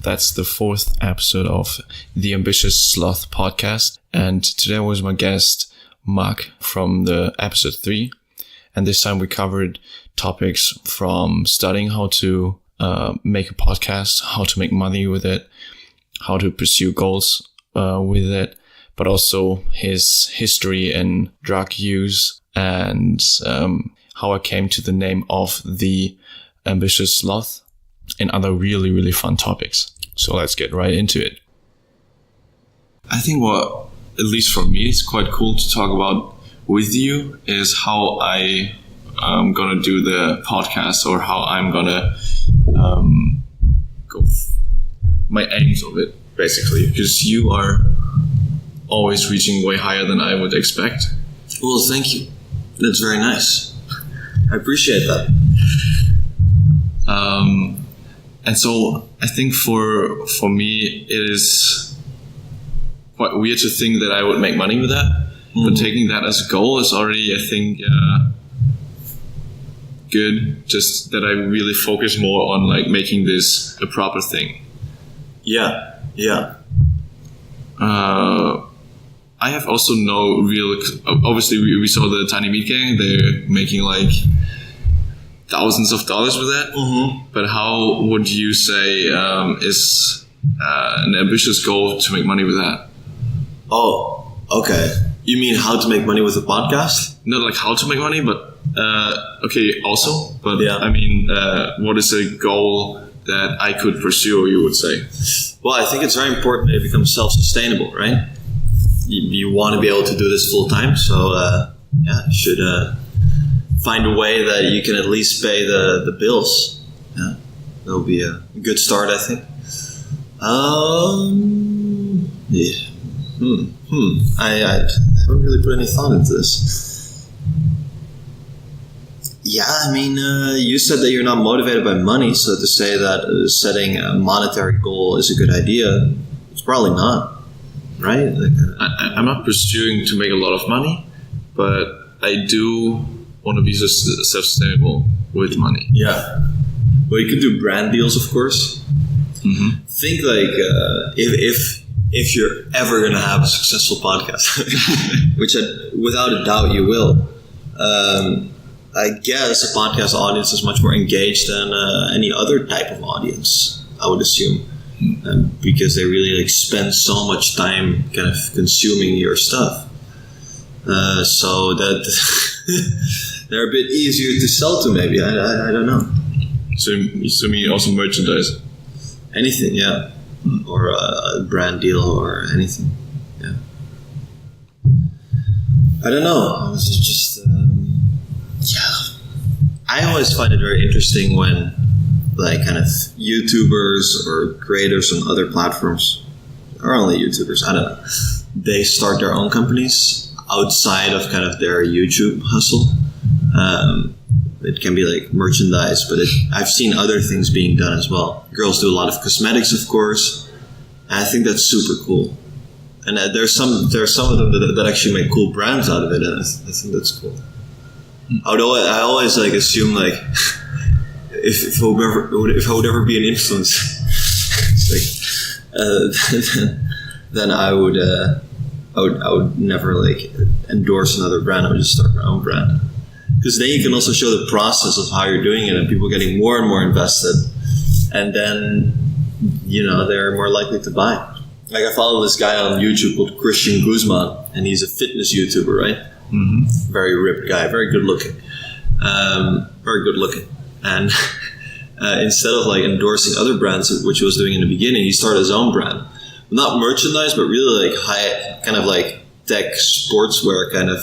That's the 4th episode of the Ambitious Sloth podcast. And today was my guest, Mark, from the episode 3. And this time we covered topics from studying how to make a podcast, how to make money with it, how to pursue goals with it, but also his history in drug use and how I came to the name of the Ambitious Sloth and other really, really fun topics. So let's get right into it. I think what, at least for me, it's quite cool to talk about with you is how I am going to do the podcast or how I'm going to go my aims of it, basically, because you are always reaching way higher than I would expect. Well, thank you. That's very nice. I appreciate that. And so I think for me, it is quite weird to think that I would make money with that. But taking that as a goal is already, I think, good. Just that I really focus more on like making this a proper thing. Yeah. I have also no real. Obviously, we saw the Tiny Meat Gang. They're making like thousands of dollars with that. Mm-hmm. But how would you say is an ambitious goal to make money with that? Oh, okay. You mean how to make money with a podcast? Not like how to make money, but okay, also. But yeah. I mean, what is a goal that I could pursue, you would say? Well, I think it's very important that it becomes self-sustainable, right? You want to be able to do this full time, so you should find a way that you can at least pay the bills. Yeah, that'll be a good start, I think. I haven't really put any thought into this. Yeah, I mean, you said that you're not motivated by money, so to say that setting a monetary goal is a good idea, it's probably not, right? Like, I'm not pursuing to make a lot of money, but I do want to be self-sustainable with money. Yeah. Well, you could do brand deals, of course. Mm-hmm. Think like if you're ever going to have a successful podcast, which without a doubt you will, I guess a podcast audience is much more engaged than any other type of audience, I would assume, because they really like spend so much time kind of consuming your stuff. So that they're a bit easier to sell to, maybe. I don't know. So you mean also merchandise? Anything, yeah. Or a brand deal or anything, yeah. I don't know. It's just, I always find it very interesting when, like, kind of YouTubers or creators on other platforms, or only YouTubers, I don't know, they start their own companies outside of kind of their YouTube hustle. It can be like merchandise, but I've seen other things being done as well. Girls do a lot of cosmetics, of course. And I think that's super cool. And there's some of them that actually make cool brands out of it, and I think that's cool. I always like assume like if I would ever be an influencer, then I would never like endorse another brand. I would just start my own brand. Because then you can also show the process of how you're doing it, and people getting more and more invested, and then they're more likely to buy. Like I follow this guy on YouTube called Christian Guzman, and he's a fitness YouTuber, right? Mm-hmm. Very ripped guy, very good looking, and instead of like endorsing other brands, which he was doing in the beginning, he started his own brand, not merchandise, but really like high, kind of like tech sportswear, kind of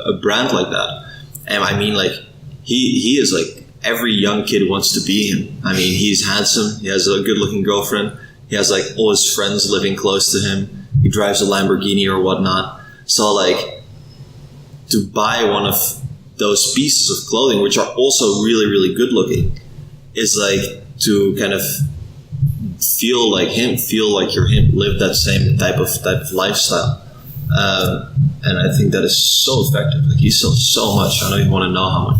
a brand like that. And I mean, like, he is like, every young kid wants to be him. I mean, he's handsome. He has a good-looking girlfriend. He has, like, all his friends living close to him. He drives a Lamborghini or whatnot. So, like, to buy one of those pieces of clothing, which are also really, really good-looking, is, like, to kind of feel like him, feel like you're him, live that same type of lifestyle. And I think that is so effective. Like, he sells so much. I don't even want to know how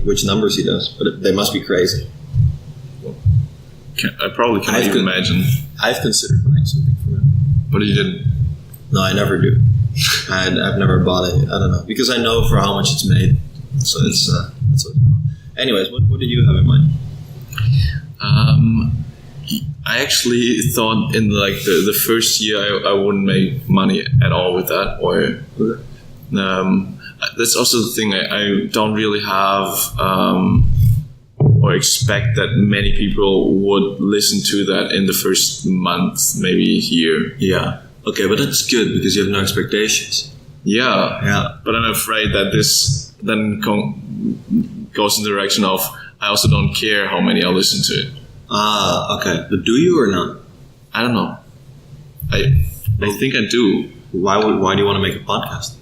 which numbers he does, but they must be crazy. I probably can't even imagine. I've considered buying something from it. But you didn't? No, I never do. I've never bought it. I don't know. Because I know for how much it's made. So it's that's what. Anyways, what did you have in mind? I actually thought in like the first year I wouldn't make money at all with that, or that's also the thing. I don't really have or expect that many people would listen to that in the first month, maybe year. Yeah. Okay, but that's good because you have no expectations. Yeah. But I'm afraid that this then goes in the direction of I also don't care how many I listen to it. Okay. But do you or not? I don't know. I think I do. Why do you want to make a podcast?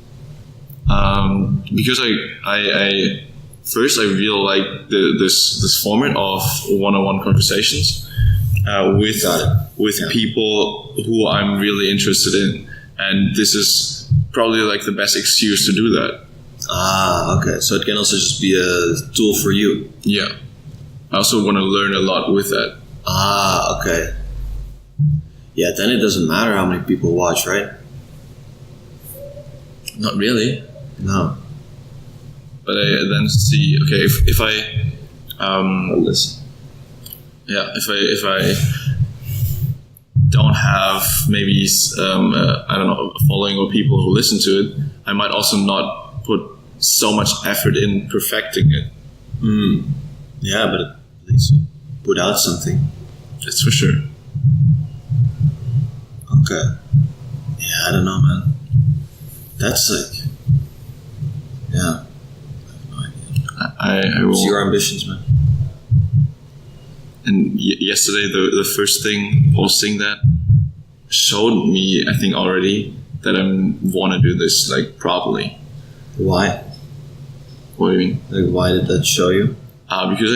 Because I first I really like this format of one-on-one conversations with people who I'm really interested in, and this is probably like the best excuse to do that. Okay. So it can also just be a tool for you. Yeah. I also want to learn a lot with that. Okay. Yeah, then it doesn't matter how many people watch, right? Not really. No. But I then see, okay, if I listen. Yeah, if I don't have maybe I don't know, a following or people who listen to it, I might also not put so much effort in perfecting it. Yeah, but at least you'll put out something. That's for sure. Okay. Yeah, I don't know, man. That's like, yeah. I have no idea. I will. What's your ambitions, man? And yesterday, the first thing posting that showed me, I think already, that I want to do this like properly. Why? What do you mean? Like, why did that show you? Because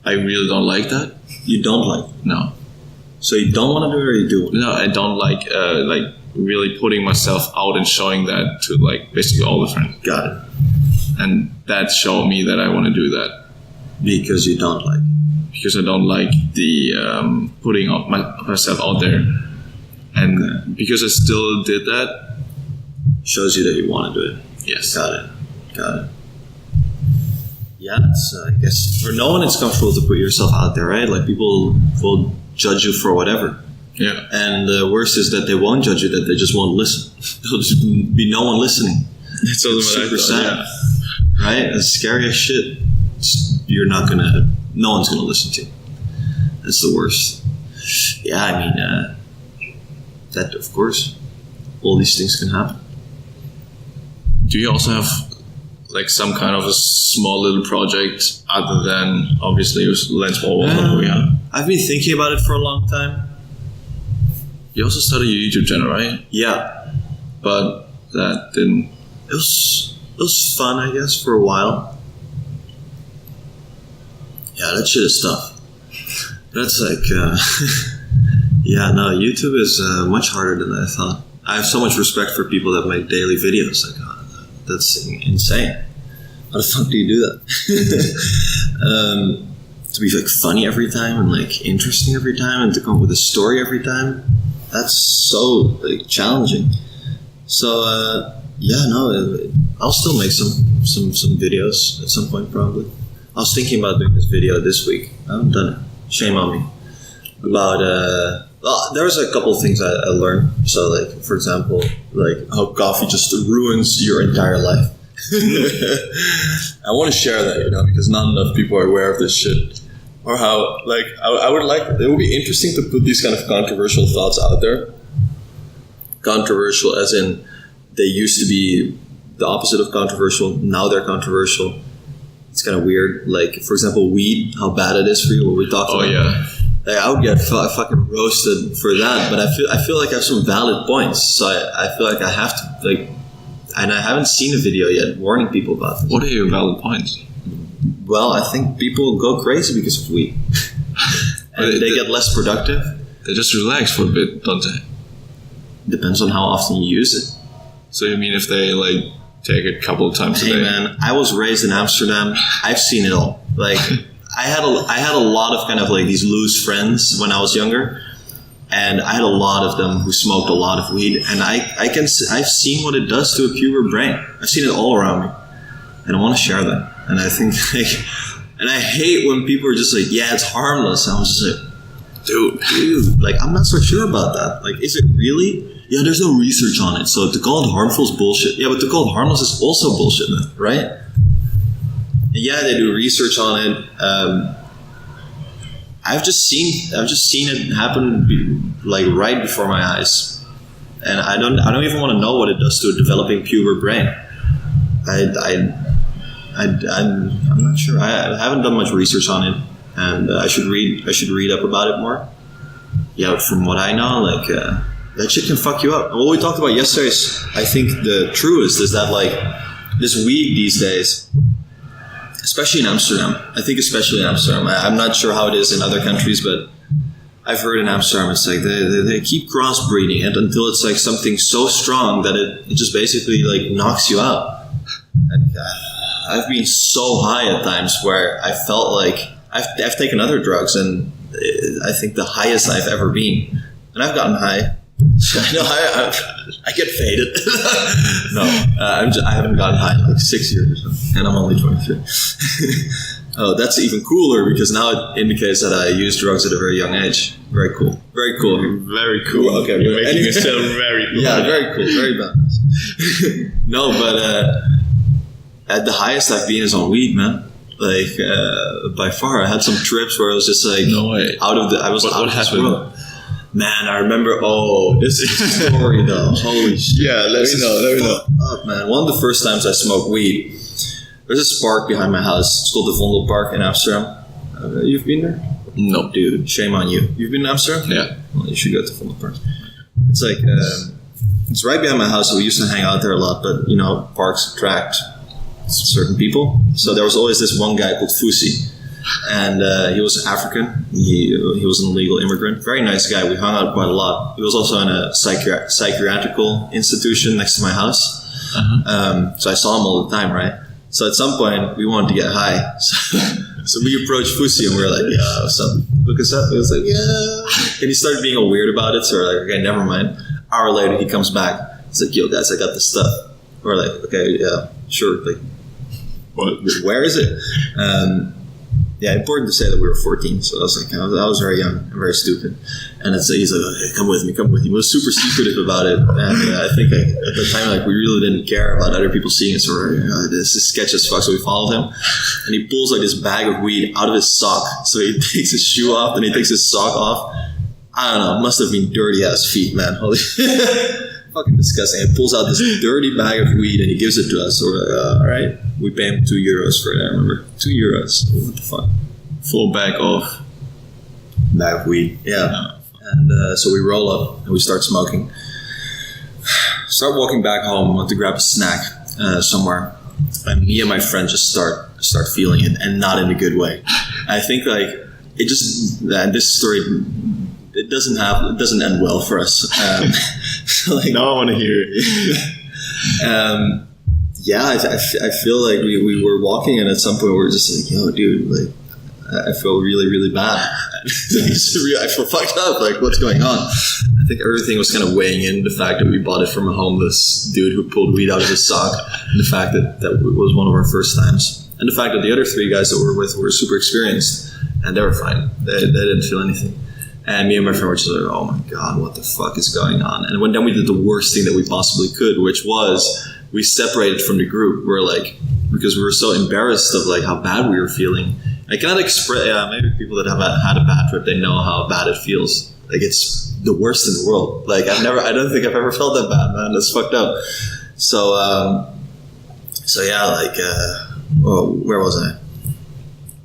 I really don't like that. You don't like it? No. So you don't want to do it, or you do? No, I don't like really putting myself out and showing that to like basically all the friends. Got it. And that showed me that I want to do that. Because you don't like it? Because I don't like the putting myself out there. And because I still did that. Shows you that you want to do it. Yes. Got it. Yeah, it's, I guess for no one it's comfortable to put yourself out there, right? Like people will judge you for whatever. Yeah. And the worst is that they won't judge you, that they just won't listen. There'll just be no one listening. It's super sad. Yeah. Right? It's scary as shit. No one's gonna listen to you. That's the worst. Yeah, I mean, that of course, all these things can happen. Do you also have like some kind of a small little project other than obviously Lens Boer? I've been thinking about it for a long time. You also started your YouTube channel, right? Yeah, but that didn't. It was fun, I guess, for a while. Yeah, that shit is tough. That's like, yeah, no, YouTube is much harder than I thought. I have so much respect for people that make daily videos. Like, that's insane. How the fuck do you do that? To be like funny every time and like interesting every time and to come up with a story every time, that's so like challenging. So yeah, no, I'll still make some videos at some point probably. I was thinking about doing this video this week. I haven't done it. Shame on me. About well, there was a couple of things I learned. So like, for example, like how coffee just ruins your entire life. I want to share that, because not enough people are aware of this shit. Or how, like, I would like, it would be interesting to put these kind of controversial thoughts out there. Controversial as in, they used to be the opposite of controversial, now they're controversial. It's kind of weird. Like, for example, weed, how bad it is for you, what we talked about. Oh, yeah. Like, I would get fucking roasted for that, but I feel like I have some valid points. So I feel like I have to, like, and I haven't seen a video yet warning people about this. What are your valid points? Well, I think people go crazy because of weed. And they get less productive. They just relax for a bit, don't they? Depends on how often you use it. So you mean if they, like, take it a couple of times a day? Hey, man, I was raised in Amsterdam. I've seen it all. Like, I had a lot of kind of like these loose friends when I was younger, and I had a lot of them who smoked a lot of weed, and I've seen what it does to a puber brain. I've seen it all around me, and I want to share that. And I think like, and I hate when people are just like, yeah, it's harmless. And I was just like, dude, like I'm not so sure about that. Like, is it really? Yeah, there's no research on it, so to call it harmful is bullshit. Yeah, but to call it harmless is also bullshit, man, right? And yeah, they do research on it. I've just seen it happen like right before my eyes, and I don't even want to know what it does to a developing puber brain. I'm not sure. I haven't done much research on it, and I should read up about it more. Yeah, but from what I know, like that shit can fuck you up. And what we talked about yesterday is, I think the truest is that like this weed these days, especially in Amsterdam. I think especially in Amsterdam. I'm not sure how it is in other countries, but I've heard in Amsterdam it's like they keep crossbreeding it until it's like something so strong that it just basically like knocks you out. And, I've been so high at times where I felt like I've taken other drugs, and I think the highest I've ever been, and I've gotten high. I know I get faded. No, I haven't gotten high in like 6 years or something, and I'm only 23. Oh, that's even cooler because now it indicates that I used drugs at a very young age. Very cool. Very cool. Very cool. Okay, you're making it sound very cool. Yeah, very cool. Very balanced. No, but at the highest I've been is on weed, man. Like by far, I had some trips where I was just like, no way. I was out of this world. Man, I remember. Oh, this is a story though. Holy shit! Yeah, let me know. Up, man. One of the first times I smoked weed, there's this park behind my house. It's called the Vondelpark in Amsterdam. You've been there? No, dude. Shame on you. You've been to Amsterdam? Yeah. Well, you should go to Vondelpark. It's like it's right behind my house. So we used to hang out there a lot, but you know, parks attract certain people. So there was always this one guy called Fusi. And he was African. He was an illegal immigrant. Very nice guy. We hung out quite a lot. He was also in a psychiatrical institution next to my house. Uh-huh. So I saw him all the time, right? So at some point, we wanted to get high. So we approached Fusi and we were like, yeah, what's up? Look us up. He was like, yeah. And he started being all weird about it. So we're like, okay, never mind. Hour later, he comes back. He's like, yo, guys, I got this stuff. We're like, okay, yeah, sure. Like, what? Where is it? Yeah, important to say that we were 14, so I was like, I was very young and very stupid. And he's like, okay, come with me. He was super secretive about it, and I think at the time, like, we really didn't care about other people seeing it. So we're like, this is sketch as fuck. So we followed him, and he pulls like this bag of weed out of his sock. So he takes his shoe off, and he takes his sock off. I don't know, must have been dirty ass feet, man. Holy fucking disgusting. He pulls out this dirty bag of weed and he gives it to us. So we're like, all right. We pay him €2 for it. I remember €2. What the fuck? Full bag of weed. Yeah. And so we roll up and we start smoking. Start walking back home. Want to grab a snack somewhere. And me and my friend just start feeling it, and not in a good way. I think like it just this story. It doesn't end well for us. So like, now I want to hear it. Yeah, I feel like we were walking, and at some point we were just like, yo, dude, like, I feel really, really bad. I feel fucked up. Like, what's going on? I think everything was kind of weighing in the fact that we bought it from a homeless dude who pulled weed out of his sock, and the fact that was one of our first times, and the fact that the other 3 guys that we were with were super experienced, and they were fine. They didn't feel anything. And me and my friend were just like, oh my God, what the fuck is going on? And then we did the worst thing that we possibly could, which was we separated from the group. We're like, because we were so embarrassed of like how bad we were feeling. I cannot express, maybe people that have had a bad trip, they know how bad it feels. Like it's the worst in the world. Like I don't think I've ever felt that bad, man. That's fucked up. So yeah, like, where was I?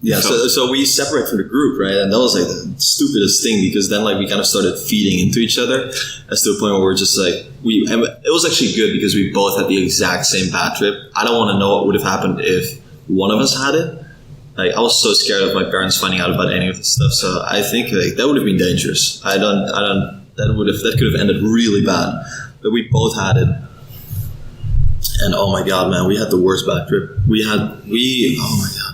Yeah, so we separate from the group, right? And that was like the stupidest thing, because then like we kind of started feeding into each other, as to a point where we're just like, it was actually good because we both had the exact same bad trip. I don't want to know what would have happened if one of us had it. Like I was so scared of my parents finding out about any of this stuff. So I think like that would have been dangerous. That could have ended really bad. But we both had it. And oh my God, man, we had the worst bad trip. Oh my God, we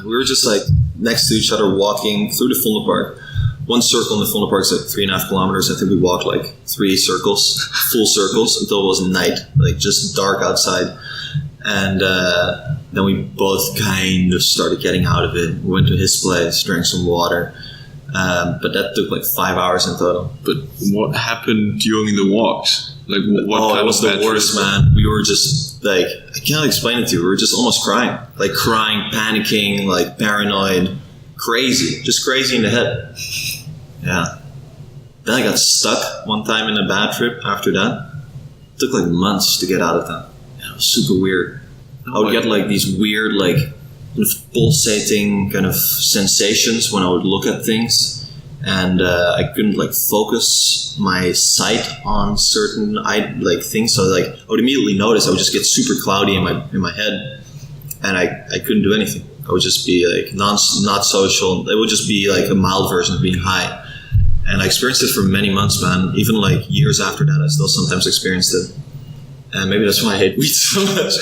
were just like next to each other, walking through the Vondelpark Park. One circle in the Vondelpark Park is like 3.5 kilometers. I think we walked like 3 circles, full circles, until it was night, like just dark outside. And then we both kind of started getting out of it. We went to his place, drank some water. But that took like 5 hours in total. But what happened during the walks? Like, what it was the worst, man. We were just like, I can't explain it to you. We were just almost crying, panicking, like paranoid, crazy, just crazy in the head. Yeah. Then I got stuck one time in a bad trip after that. It took like months to get out of that. Yeah, it was super weird. I would get like these weird, like pulsating kind of sensations when I would look at things. And I couldn't like focus my sight on certain things. So like I would immediately notice I would just get super cloudy in my head, and I couldn't do anything. I would just be like not social. It would just be like a mild version of being high. And I experienced it for many months, man. Even like years after that, I still sometimes experienced it. And maybe that's why I hate weed so much.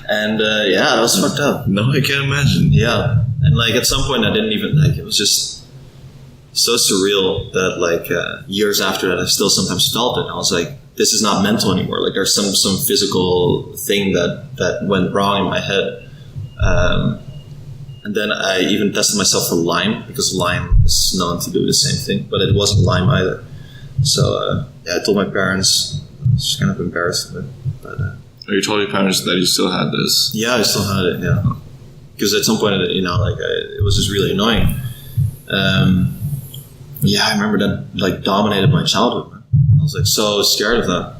And that was fucked up. No, I can't imagine. Yeah. And like at some point I didn't even it was just so surreal that like years after that I still sometimes felt it. I was like, this is not mental anymore. Like there's some physical thing that went wrong in my head. And then I even tested myself for Lyme, because Lyme is known to do the same thing, but it wasn't Lyme either. So I told my parents. I was kind of embarrassed of it. But you told your parents that you still had this? Yeah, I still had it. Yeah, because at some point, it was just really annoying. I remember that like dominated my childhood. Man. I was like so scared of that.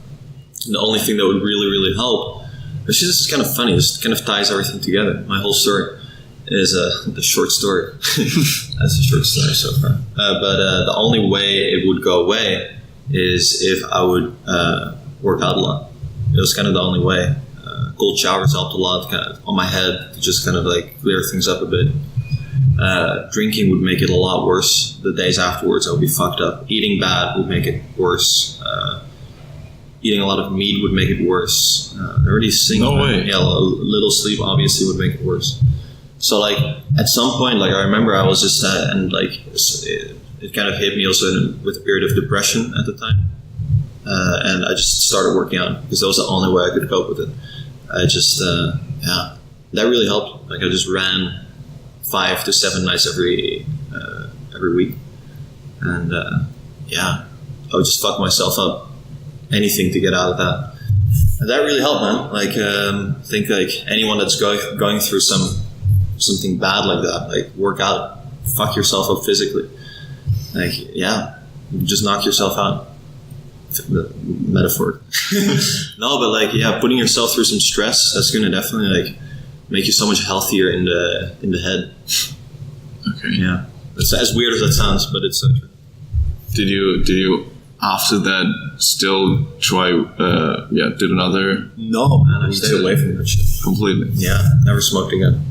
And the only thing that would really, really help. This is kind of funny. This kind of ties everything together. My whole story is the short story. That's a short story so far. But the only way it would go away is if I would work out a lot. It was kind of the only way. Cold showers helped a lot kind of on my head to just kind of like clear things up a bit. Drinking would make it a lot worse. The days afterwards I would be fucked up. Eating bad would make it worse. Eating a lot of meat would make it worse. There are these things. No way. Yeah, a little sleep obviously would make it worse. So like at some point, like I remember I was just and like it kind of hit me also with a period of depression at the time, and I just started working out because that was the only way I could cope with it. I just that really helped. Like I just ran 5 to 7 nights every week, and I would just fuck myself up, anything to get out of that. And that really helped, man. Like I think like anyone that's going through something bad like that, like work out, fuck yourself up physically. Like, just knock yourself out. Metaphor. No, but like, putting yourself through some stress, that's going to definitely like make you so much healthier in the head. Okay. Yeah. It's as weird as that sounds, but it's so true. Did you after that still try, did another? No, man, I stayed away from that shit. Completely. Yeah, never smoked again.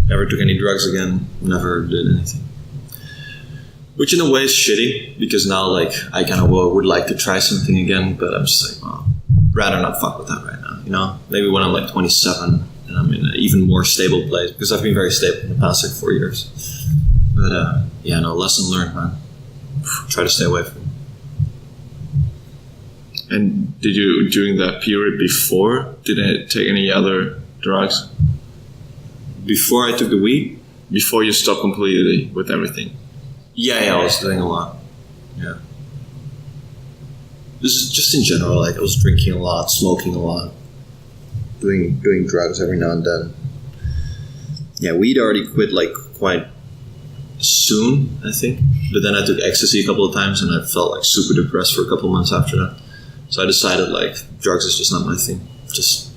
Never took any drugs again. Never did anything. Which in a way is shitty, because now like I kind of would like to try something again, but I'm just like, rather not fuck with that right now. You know, maybe when I'm like 27 and I'm in an even more stable place, because I've been very stable in the past like 4 years. But lesson learned, man. Try to stay away from it. And did you, during that period before, did I take any other drugs? Before I took the weed? Before you stopped completely with everything? Yeah, I was doing a lot. Yeah. This is just in general, like I was drinking a lot, smoking a lot, doing drugs every now and then. Yeah, weed already quit like quite soon, I think. But then I took ecstasy a couple of times and I felt like super depressed for a couple of months after that. So I decided like drugs is just not my thing. Just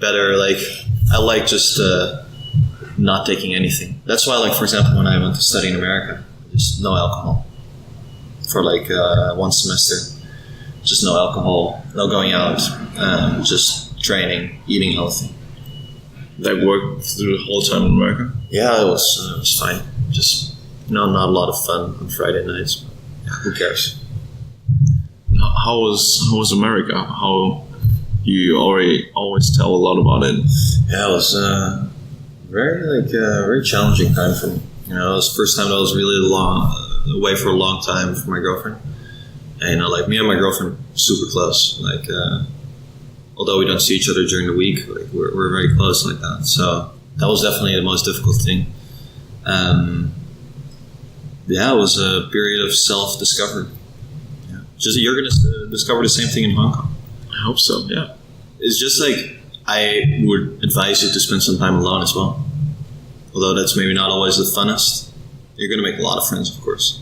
better, like I like just not taking anything. That's why, like, for example, when I went to study in America, just no alcohol for like 1 semester. Just no alcohol, no going out, just training, eating healthy. That worked through the whole time in America? Yeah, it was fine. Just not a lot of fun on Friday nights. But, who cares? How was America? How you always tell a lot about it? Yeah, it was very challenging time for me. You know, it was the first time I was really away for a long time from my girlfriend. And, you know, like me and my girlfriend, super close. Like, although we don't see each other during the week, like we're very close like that. So that was definitely the most difficult thing. Yeah, it was a period of self-discovery. Yeah. Just you're going to discover the same thing in Hong Kong. I hope so. Yeah. It's just like I would advise you to spend some time alone as well. Although that's maybe not always the funnest. You're going to make a lot of friends, of course.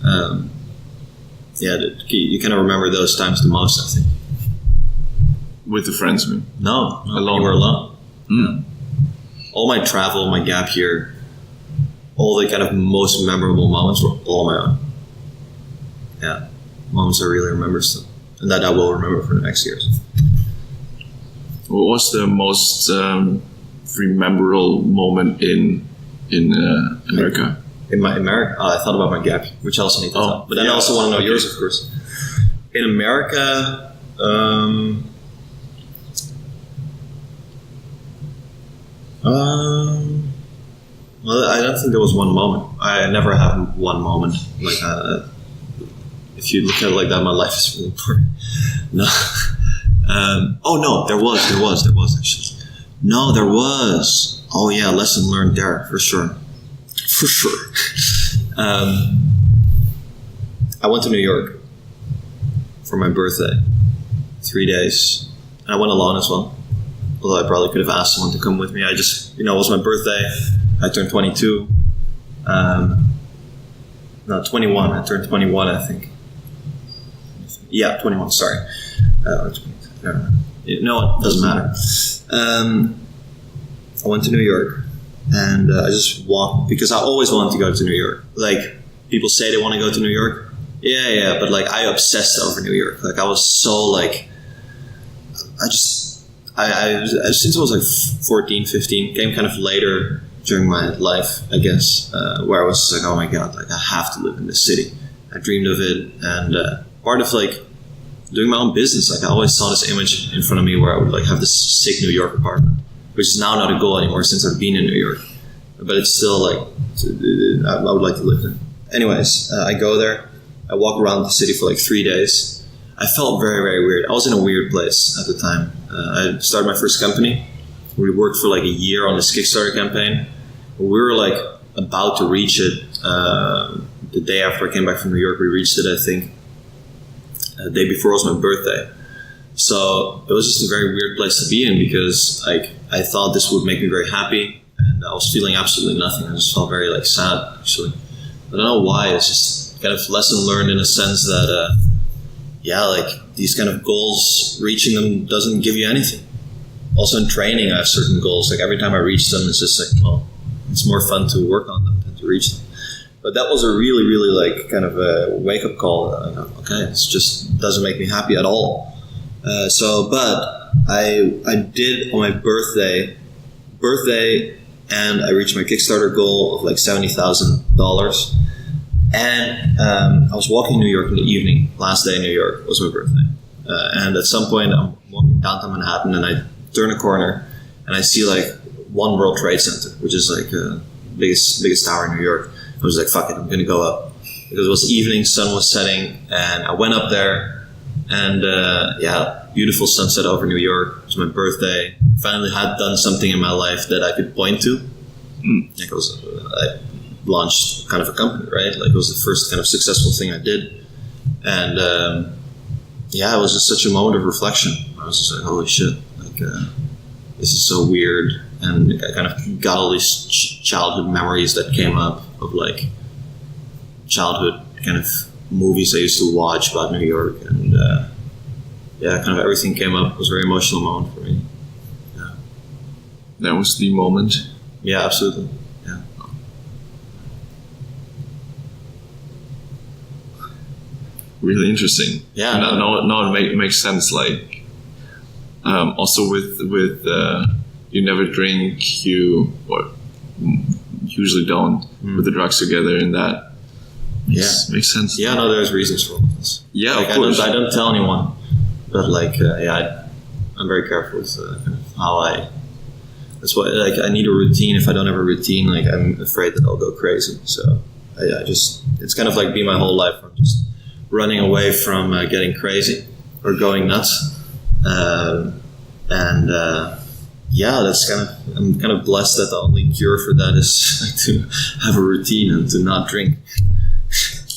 Yeah, you kind of remember those times the most, I think. With the friends, man? No, alone. You were alone. Mm. All my travel, my gap year, all the kind of most memorable moments were all my own. Yeah, moments I really remember still. And that I will remember for the next years. What was the most memorable moment in America? In America? I thought about my gap, which I also need to tell. But then I also want to know yours, of course. In America, well, I don't think there was one moment. I never have one moment like that. If you look at it like that, my life is really boring. No. No, there was actually. No, there was. Oh yeah, lesson learned there, for sure. For sure. I went to New York for my birthday. 3 days. And I went alone as well. Although I probably could have asked someone to come with me. I just, it was my birthday. I turned 22. No, 21. I turned 21, I think. Yeah, 21, sorry. No, it doesn't matter. I went to New York. And I just walked, because I always wanted to go to New York. Like, people say they want to go to New York. Yeah, but like, I obsessed over New York. Like, I was so like, I since I was like 14, 15, came kind of later during my life, I guess, where I was like, oh my God, like I have to live in this city. I dreamed of it. And part of like doing my own business, like I always saw this image in front of me where I would like have this sick New York apartment, which is now not a goal anymore since I've been in New York. But it's still like, I would like to live there. Anyways, I go there. I walk around the city for like 3 days. I felt very, very weird. I was in a weird place at the time. I started my first company. We worked for like a year on this Kickstarter campaign. We were like about to reach it. The day after I came back from New York, we reached it, I think. The day before was my birthday. So it was just a very weird place to be in because like I thought this would make me very happy, and I was feeling absolutely nothing. I just felt very like sad, actually. I don't know why. It's just kind of lesson learned in a sense that like these kind of goals, reaching them doesn't give you anything. Also in training, I have certain goals. Like every time I reach them, it's just like, well, it's more fun to work on them than to reach them. But that was a really, really like kind of a wake up call. Okay, it just doesn't make me happy at all. But I did on my birthday, and I reached my Kickstarter goal of like $70,000. And I was walking in New York in the evening. Last day in New York was my birthday. And at some point, I'm walking downtown Manhattan, and I turn a corner, and I see like One World Trade Center, which is like the biggest tower in New York. I was like, fuck it, I'm gonna go up. Because it was evening, sun was setting, and I went up there, and beautiful sunset over New York. It was my birthday. Finally had done something in my life that I could point to. Like I launched kind of a company, right? Like it was the first kind of successful thing I did. And it was just such a moment of reflection. I was just like, holy shit, like this is so weird. And I kind of got all these childhood memories that came up of like childhood kind of movies I used to watch about New York, and kind of everything came up. It was a very emotional moment for me. Yeah. That was the moment? Yeah, absolutely. Yeah. Really interesting. Yeah. No, it makes sense. Like, also with you never drink, you usually don't put the drugs together, and that makes sense. Yeah, no, there's reasons for all this. Yeah, like, of course. I don't tell anyone, but like, I'm very careful with how I That's why, like, I need a routine. If I don't have a routine, like, I'm afraid that I'll go crazy. So I just, it's kind of like been my whole life. I'm just running away from getting crazy or going nuts. Yeah, that's I'm kind of blessed that the only cure for that is to have a routine and to not drink.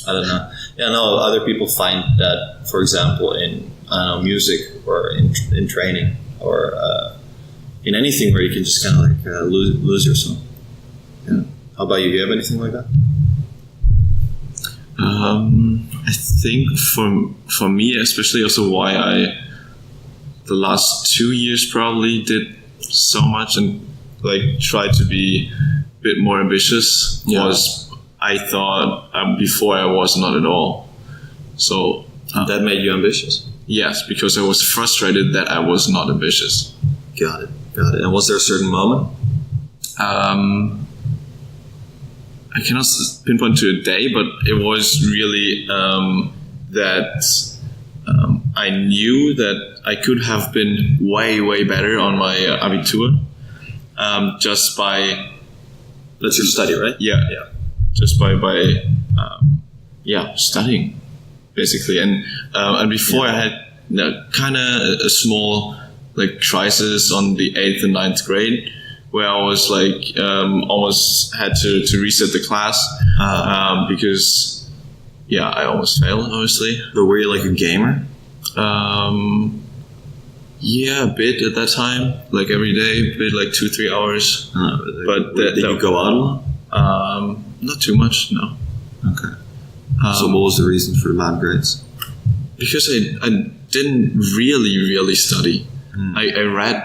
I don't know. Yeah, no, other people find that, for example, in, I don't know, music or in training or in anything where you can just kind of like lose yourself. Yeah. How about you? Do you have anything like that? I think for me, especially also why the last 2 years probably did so much and like tried to be a bit more ambitious was I thought before I was not at all. So that made you ambitious? Yes, because I was frustrated that I was not ambitious. Got it. And was there a certain moment? I cannot pinpoint to a day, but it was really that I knew that I could have been way, way better on my Abitur just by... That's your study, right? Yeah. Just by studying, basically. And before I had kind of a small like crisis on the 8th and 9th grade, where I was like almost had to reset the class because I almost failed, obviously. But were you like a gamer? Yeah, a bit at that time, like every day, a bit like 2-3 hours. But did you go out a lot? Not too much, no. Okay. So what was the reason for bad grades? Because I didn't really study. I read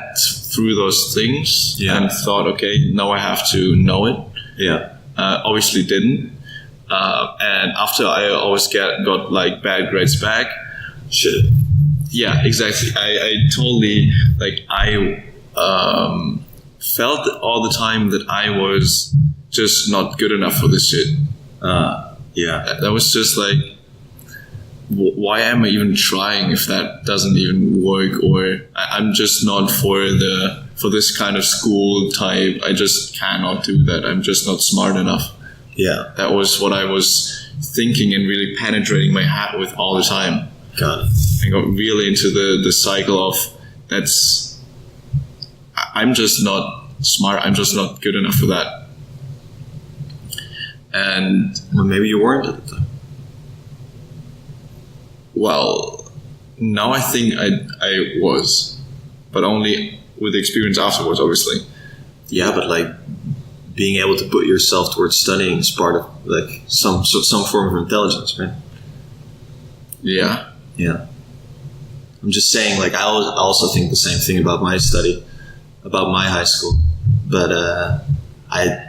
through those things and thought, okay, now I have to know it. Yeah. Obviously didn't. And after I always got like bad grades back. Shit. Yeah, exactly. I totally, like, I felt all the time that I was just not good enough for this shit. That was just like, why am I even trying if that doesn't even work? Or I'm just not for this kind of school type. I just cannot do that. I'm just not smart enough. Yeah. That was what I was thinking and really penetrating my head with all the time. Got it. I got really into the cycle of I'm just not smart. I'm just not good enough for that. And well, maybe you weren't at the time. Well, now I think I was, but only with the experience afterwards, obviously. Yeah, but like being able to put yourself towards studying is part of like some form of intelligence, right? Yeah. Yeah. I'm just saying, like, I also think the same thing about my study, about my high school, but I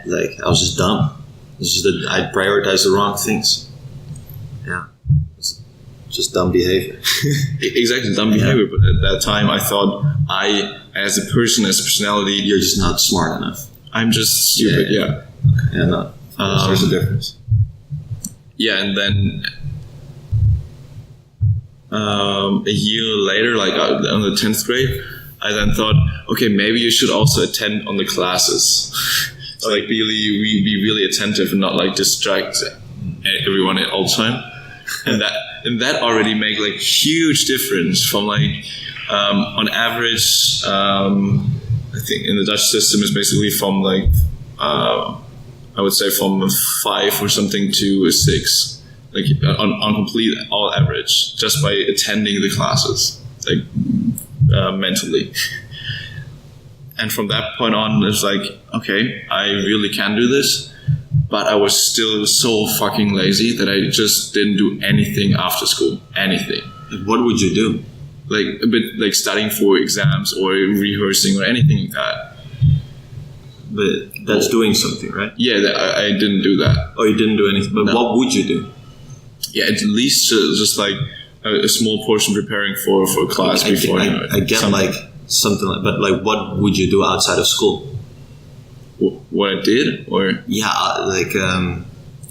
was just dumb. It's just that I prioritized the wrong things. Yeah. It's just dumb behavior. Exactly, dumb behavior. But at that time, I thought as a person, as a personality, you're just not smart enough. I'm just stupid. Yeah. Yeah, no. There's a difference. Yeah, and then a year later, like on the 10th grade, I then thought, okay, maybe you should also attend on the classes. So like be really attentive and not like distract everyone all the time. And that already made like huge difference from like on average, I think in the Dutch system is basically from like I would say from a 5 or something to a 6. Like on complete all average, just by attending the classes, like mentally. And from that point on, it's like, okay, I really can do this, but I was still so fucking lazy that I just didn't do anything after school. Anything. What would you do? Like a bit like studying for exams or rehearsing or anything like that. But that's doing something, right? Yeah, I didn't do that. Oh, you didn't do anything. But no. What would you do? Yeah, at least just like a small portion preparing for class before. I get something. Like something like, but like, what would you do outside of school? What I did, or like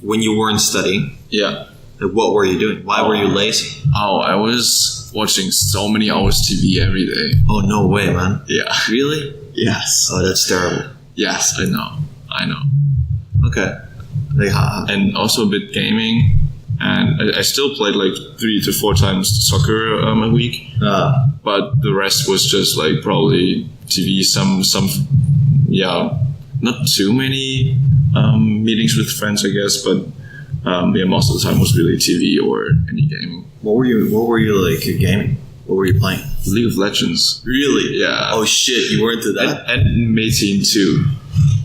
when you weren't studying. Yeah. Like, what were you doing? Why were you lazy? Oh, I was watching so many hours TV every day. Oh, no way, man. Yeah. Really? Yes. Oh, that's terrible. Yes, I know. Okay. Like, And also a bit gaming. And I still played like 3 to 4 times soccer a week. But the rest was just like probably TV, some not too many meetings with friends, I guess, but most of the time was really TV or any gaming. What were you like gaming? What were you playing? League of Legends. Really? Yeah. Oh shit, you were into that? And mating too.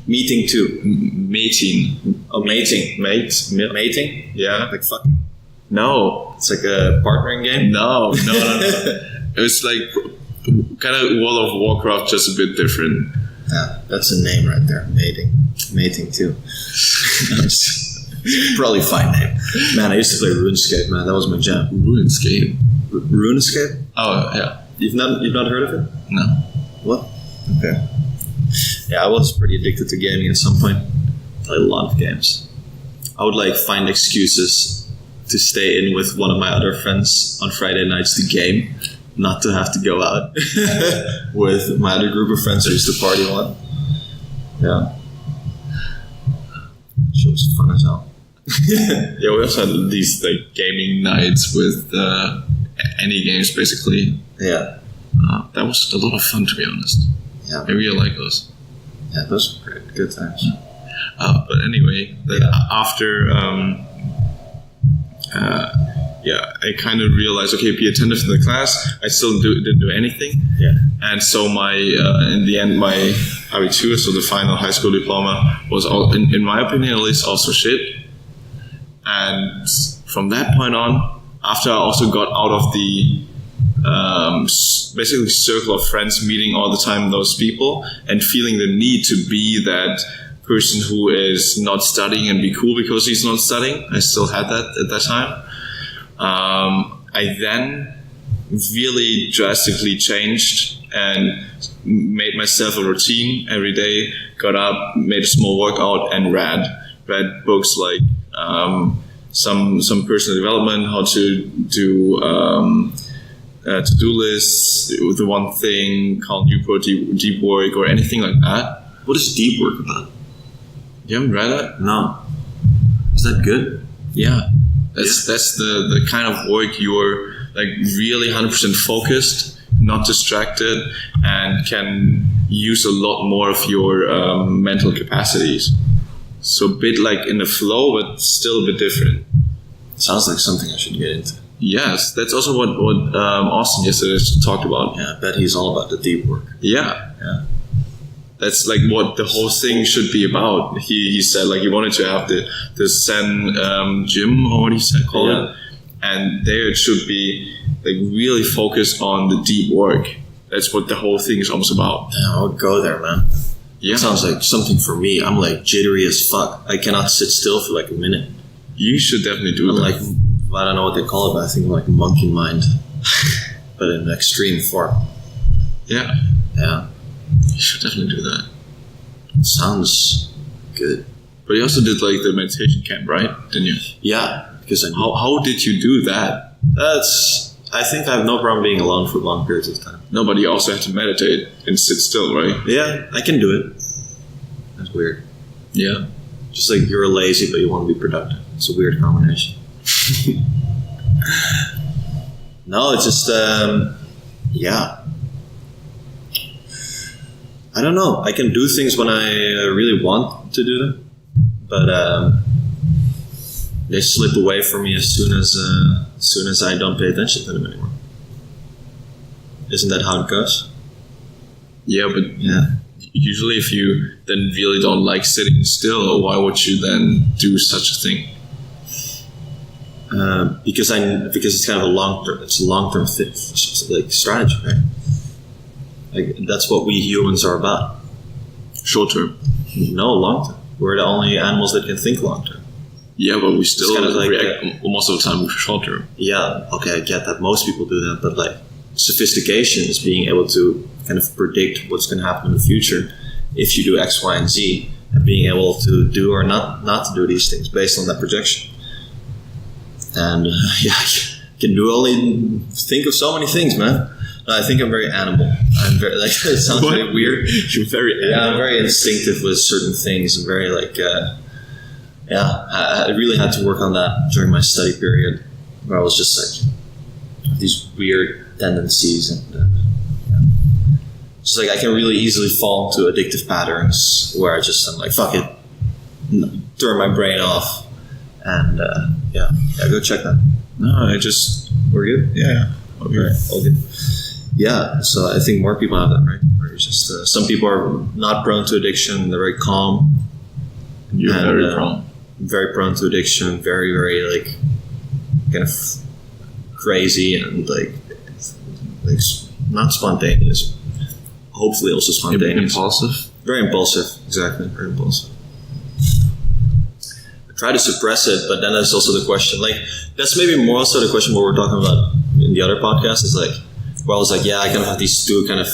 Meeting too. Mating. Oh, mating. Mating? Yeah. Like fucking. No. It's like a partnering game? No. It was like kind of World of Warcraft, just a bit different. Yeah, that's a name right there. Mating too. Probably a fine name. Man, I used to play RuneScape, man. That was my jam. RuneScape? RuneScape? Oh, yeah. You've not heard of it? No. What? Okay. Yeah, I was pretty addicted to gaming at some point. I played a lot of games. I would like find excuses to stay in with one of my other friends on Friday nights to game, not to have to go out with my other group of friends who used to party a lot. Yeah. Shit was fun as hell. Yeah, we also had these like gaming nights with any games basically. Yeah. That was a lot of fun, to be honest. Yeah. I really like those. Yeah, those were great. Good times. But anyway, after I kind of realized, okay, be attentive to the class. I still didn't do anything. Yeah. And so my in the end, my abitur, so the final high school diploma, was all, in my opinion at least, also shit. And from that point on, after I also got out of the basically circle of friends, meeting all the time those people, and feeling the need to be that person who is not studying and be cool because he's not studying. I still had that at that time. I then really drastically changed and made myself a routine every day, got up, made a small workout, and read books like some personal development, how to do to-do lists, the one thing, Carl Newport, deep work, or anything like that. What is deep work about? You haven't read it? No. Is that good? Yeah. That's the kind of work you're like really 100% focused, not distracted, and can use a lot more of your mental capacities. So a bit like in the flow, but still a bit different. Sounds like something I should get into. Yes, that's also what Austin yesterday talked about. Yeah, I bet he's all about the deep work. Yeah. Yeah. That's like what the whole thing should be about. He said like he wanted to have the Zen gym, or what he said, call it, and there it should be like really focused on the deep work. That's what the whole thing is almost about. Yeah, I'll go there, man. Yeah, sounds like something for me. I'm like jittery as fuck. I cannot sit still for like a minute. You should definitely do I'm that. Like, I don't know what they call it, but I think I'm like monkey mind, but in extreme form. Yeah. Yeah. You should definitely do that. Sounds good. But you also did like the meditation camp, right? Didn't you? Yeah, because how did you do that? I think I have no problem being alone for long periods of time. No, but you also have to meditate and sit still, right? Yeah, I can do it. That's weird. Yeah. Just like you're lazy, but you want to be productive. It's a weird combination. No, it's just, yeah. I don't know. I can do things when I really want to do them, but they slip away from me as soon as I don't pay attention to them anymore. Isn't that how it goes? Yeah, but usually if you then really don't like sitting still, why would you then do such a thing? Because it's kind of a long term like strategy, right? Like that's what we humans are about. Short term. No, long term. We're the only animals that can think long term. Yeah, but we still kind of like react most of the time short term. Yeah, okay, I get that. Most people do that, but like sophistication is being able to kind of predict what's going to happen in the future if you do X, Y, and Z, and being able to do or not to do these things based on that projection. And yeah, you can only think of so many things, man. I think I'm very animal. I'm very like it sounds very weird. You're very animal. Yeah, I'm very instinctive with certain things. I'm very like I really had to work on that during my study period, where I was just like these weird tendencies and just like I can really easily fall into addictive patterns where I'm like fuck it, turn my brain off, and go check that. No, We're good. Yeah. Okay, all good. Yeah, so I think more people have that, right? Where it's just some people are not prone to addiction; they're very calm. You're very prone. Very prone to addiction. Very, very like kind of crazy and like not spontaneous. Hopefully, also spontaneous. Impulsive. Very impulsive. Exactly. Very impulsive. I try to suppress it, but then there's also the question. Like that's maybe more also the question what we're talking about in the other podcast is like. Where I was like, I kind of have these two kind of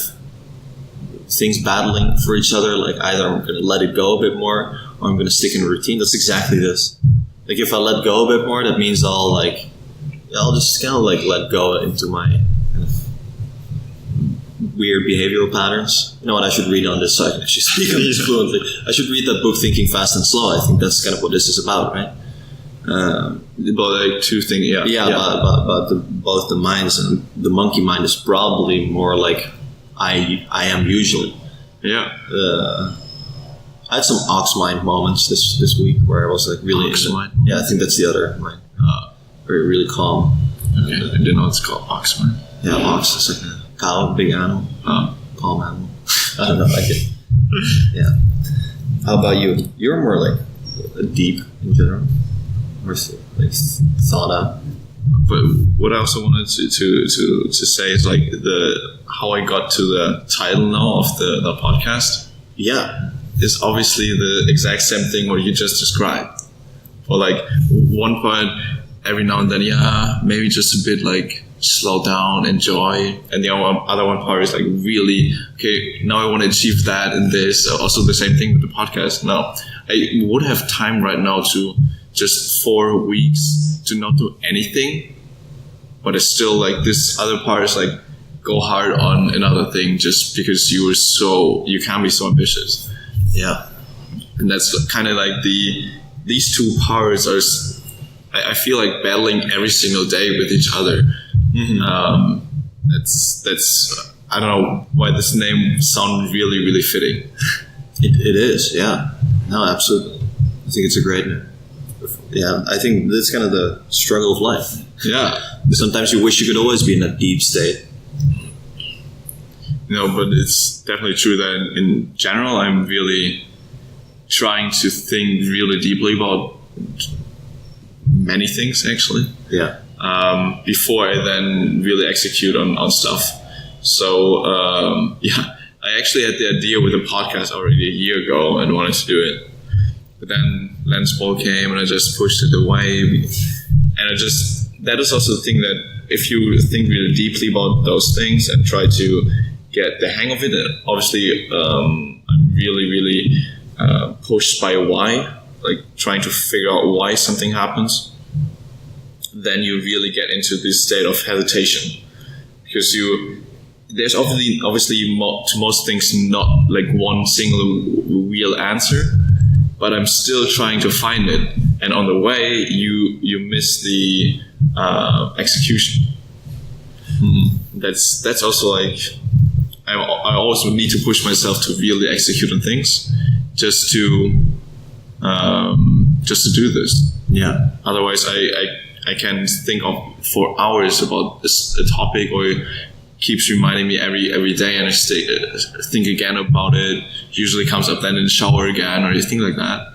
things battling for each other. Like either I'm going to let it go a bit more or I'm going to stick in a routine. That's exactly this. Like if I let go a bit more, that means I'll just kind of like let go into my kind of weird behavioral patterns. You know what? I should read on this so I can actually speak on this fluently. I should read that book, Thinking Fast and Slow. I think that's kind of what this is about, right? About like two things, about both the minds, and the monkey mind is probably more like I am usually. I had some ox mind moments this week where I was like really ox mind. I think that's the other mind. Very really calm. Okay, I didn't know it's called ox mind. Yeah, ox is like a cow, big animal, calm animal. I don't know. I get. Yeah. How about you? You're more like deep in general. Or like thought out. But what I also wanted to say is like how I got to the title now of the podcast. Yeah, is obviously the exact same thing what you just described. For like one part, every now and then, maybe just a bit like slow down, enjoy, and the other one part is like really okay. Now I want to achieve that and this. Also the same thing with the podcast. Now I would have time right now to. Just 4 weeks to not do anything, but it's still like this other part is like go hard on another thing just because you can be so ambitious. Yeah, and that's kind of like these two powers are. I feel like battling every single day with each other. Mm-hmm. That's I don't know why this name sounds really really fitting. It is, yeah. No, absolutely. I think it's a great name. Yeah, I think that's kind of the struggle of life. Yeah. Sometimes you wish you could always be in a deep state. But it's definitely true that in general, I'm really trying to think really deeply about many things, actually. Yeah. Before I then really execute on stuff. So, I actually had the idea with the podcast already a year ago and wanted to do it. But then Lensball came and I just pushed it away. And that is also the thing that if you think really deeply about those things and try to get the hang of it, obviously I'm really, really pushed by why, like trying to figure out why something happens, then you really get into this state of hesitation. Because there's obviously to most things not like one single real answer, but I'm still trying to find it, and on the way you miss the execution. Mm-hmm. That's also like I always need to push myself to really execute on things, just to do this. Yeah. Otherwise, I can think of for hours about a topic, or it keeps reminding me every day, and I think again about it. Usually comes up then in the shower again, or anything like that,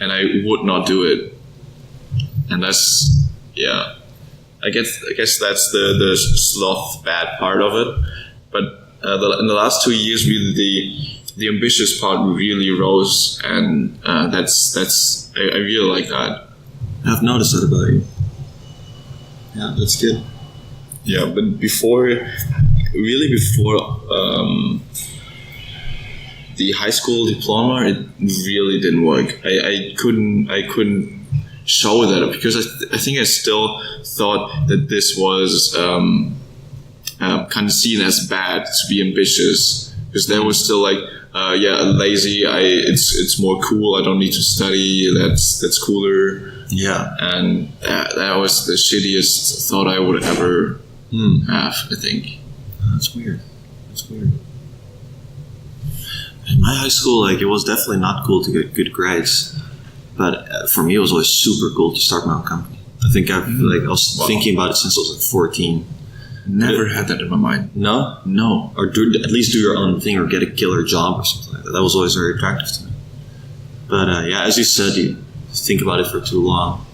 and I would not do it. And that's I guess that's the sloth bad part of it. But in the last 2 years, really the ambitious part really rose, and that's I really like that. I've noticed that about you. Yeah, that's good. Yeah, but before the high school diploma, it really didn't work. I couldn't show that, because I think I still thought that this was kind of seen as bad to be ambitious, because there was still like, lazy. It's more cool. I don't need to study. That's cooler. Yeah. And that was the shittiest thought I would ever have, I think. That's weird. In my high school, like, it was definitely not cool to get good grades, but for me, it was always super cool to start my own company. I think I was thinking about it since I was like 14. Never had that in my mind. No? No. Or at least do your own thing or get a killer job or something like that. That was always very attractive to me. But as you said, you think about it for too long.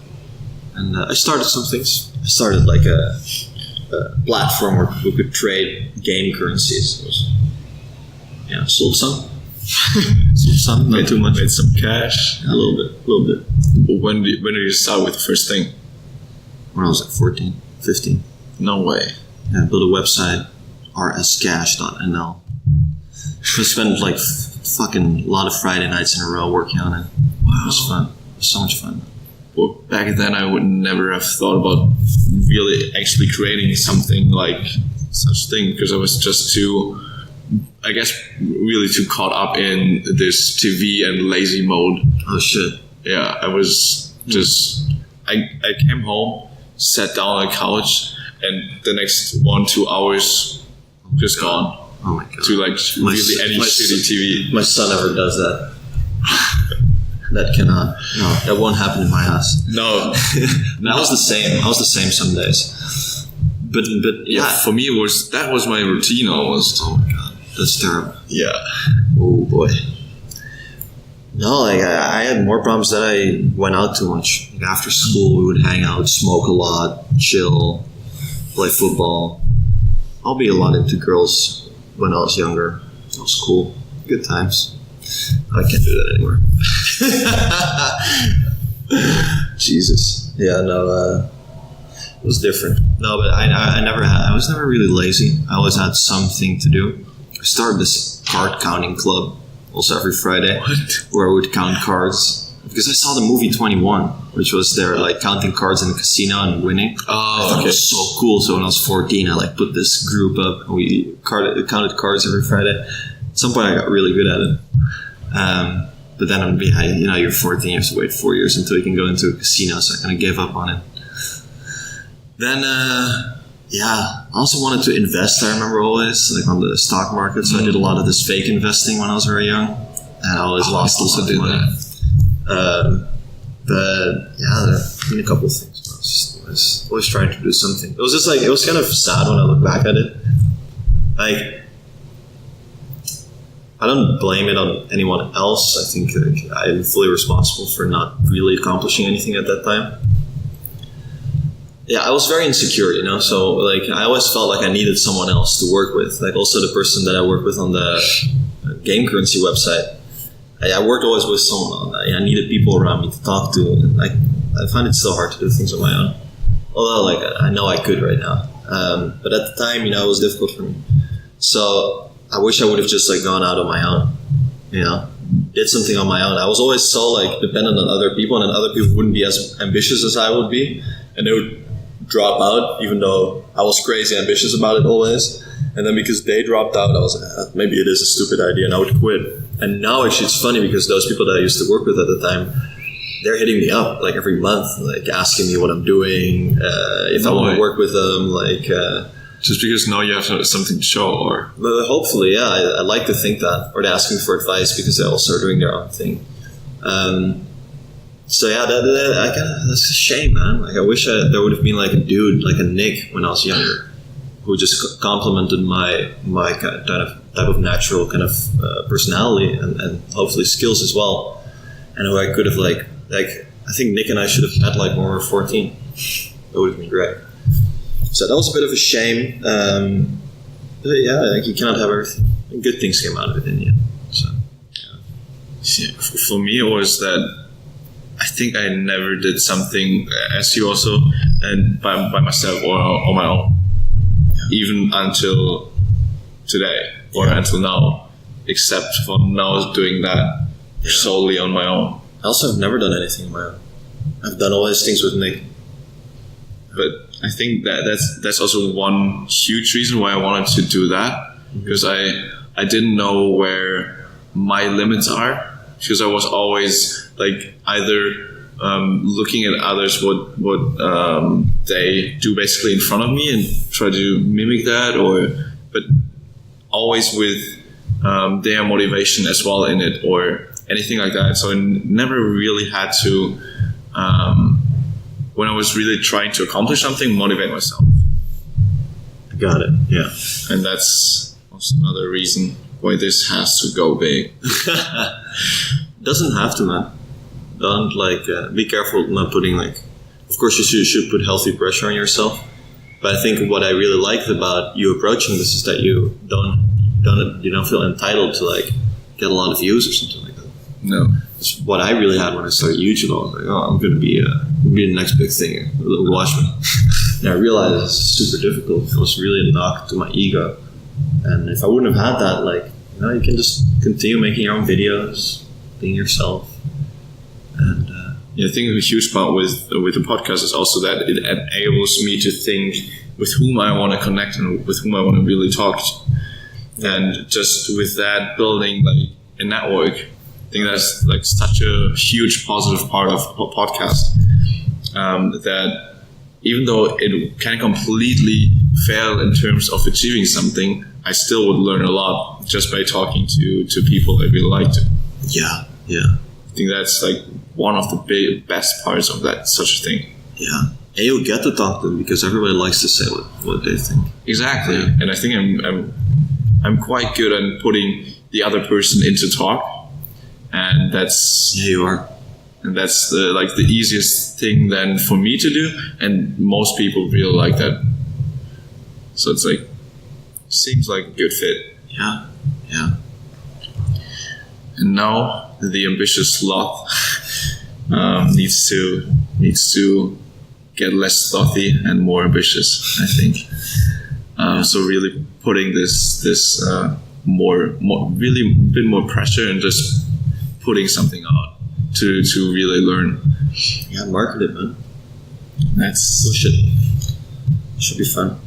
And I started some things. I started like a platform where people could trade game currencies. Sold some. Not too much. Made some cash. A little bit. When did you start with the first thing? When I was like 14, 15. No way. I built a website, rscash.nl. I spent like fucking a lot of Friday nights in a row working on it. Wow. It was fun. It was so much fun. Well, back then I would never have thought about really actually creating something like such thing, because I was just too caught up in this TV and lazy mode. Oh shit. Yeah, I was just, I came home, sat down on the couch, and the next 1-2 hours just gone. Oh my god. To like really any shitty TV. My son never does that. That cannot. No, that won't happen in my house. No. I was the same. I was the same some days. But yeah. For me, that was my routine almost. Oh my god. That's terrible. Yeah. Oh boy. No, like I had more problems that I went out too much. Like after school, we would hang out, smoke a lot, chill, play football. I'll be a lot into girls when I was younger. It was cool. Good times. I can't do that anymore. Jesus. Yeah, no, it was different. No, but I was never really lazy. I always had something to do. I started this card counting club also every Friday. What? Where I would count cards. Because I saw the movie 21, which was there like counting cards in the casino and winning. Oh, I thought it was so cool. So when I was 14, I like put this group up and we counted cards every Friday. At some point I got really good at it. But then you're 14, you have to wait 4 years until you can go into a casino, so I kind of gave up on it. Then, I also wanted to invest, I remember always, like on the stock market, so I did a lot of this fake investing when I was very young, and I always lost a lot of money. But yeah, there have been a couple of things. I was always trying to do something. It was just like, it was kind of sad when I look back at it. Like, I don't blame it on anyone else. I think I'm fully responsible for not really accomplishing anything at that time. Yeah, I was very insecure, so like I always felt like I needed someone else to work with. Like also the person that I work with on the game currency website. I worked always with someone on that. I needed people around me to talk to. And I find it so hard to do things on my own. Although I know I could right now. But at the time, it was difficult for me. So I wish I would have just gone out on my own, did something on my own. I was always so dependent on other people, and then other people wouldn't be as ambitious as I would be, and they would drop out, even though I was crazy ambitious about it always. And then because they dropped out, I was like, maybe it is a stupid idea, and I would quit. And now actually it's funny because those people that I used to work with at the time, they're hitting me up every month, asking me what I'm doing, if I want to work with them, just because now you have something to show, or? But hopefully, yeah. I like to think that. Or they ask me for advice because they also are doing their own thing. So yeah, that's a shame, man. I wish there would have been a dude, a Nick when I was younger, who just complimented my type of natural kind of personality and hopefully skills as well. And who I could have I think Nick and I should have met when we were 14. That would have been great. So that was a bit of a shame. But yeah, you cannot have everything. And good things came out of it in the end. So, yeah. For me, it was that I think I never did something as you also, and by myself or on my own, even until today or until now, except for now doing that solely on my own. I also have never done anything on my own. I've done all these things with Nick. But I think that's also one huge reason why I wanted to do that, because I didn't know where my limits are, because I was always like either looking at others what they do basically in front of me and try to mimic that, but always with their motivation as well in it or anything like that. So I never really had to, when I was really trying to accomplish something, motivate myself. Got it. Yeah. And that's also another reason why this has to go big. Doesn't have to, man. Don't be careful not putting of course you should put healthy pressure on yourself. But I think what I really liked about you approaching this is that you don't feel entitled to get a lot of views or something like that. No. It's what I really had when I started YouTube. I was like, oh, I'm going to be the next big thing. Watch me. And I realized it's super difficult. It was really a knock to my ego. And if I wouldn't have had that, you can just continue making your own videos, being yourself. And I think a huge part with the podcast is also that it enables me to think with whom I want to connect and with whom I want to really talk to. And just with that, building a network, I think that's such a huge positive part of a podcast, that even though it can completely fail in terms of achieving something, I still would learn a lot just by talking to people that really liked it. Yeah. I think that's one of the best parts of that such a thing. Yeah. And you'll get to talk to them because everybody likes to say what they think. Exactly. Yeah. And I think I'm quite good at putting the other person into talk. And that's... Yeah, you are. And that's the easiest thing then for me to do. And most people really like that. So it's seems like a good fit. Yeah. And now the ambitious sloth needs to get less slothy and more ambitious, I think. So really putting this more really a bit more pressure and just putting something out to really learn. Yeah, market it, man. That's push it. Should be fun.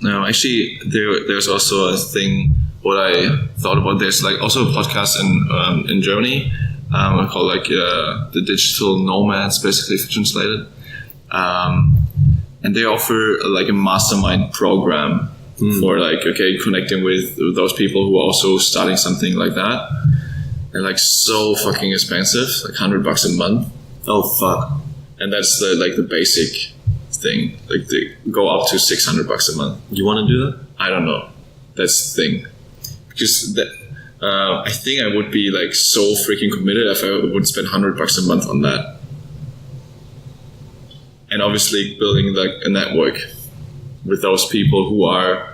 No, actually, there's also a thing. What I thought about, there's also a podcast in Germany called the Digital Nomads, basically translated, and they offer a mastermind program for connecting with those people who are also starting something like that. They're so fucking expensive, $100 a month. Oh fuck! And that's the basic thing. They go up to $600 a month. You want to do that? I don't know. That's the thing. Because I think I would be so freaking committed if I would spend $100 a month on that. And obviously building a network with those people who are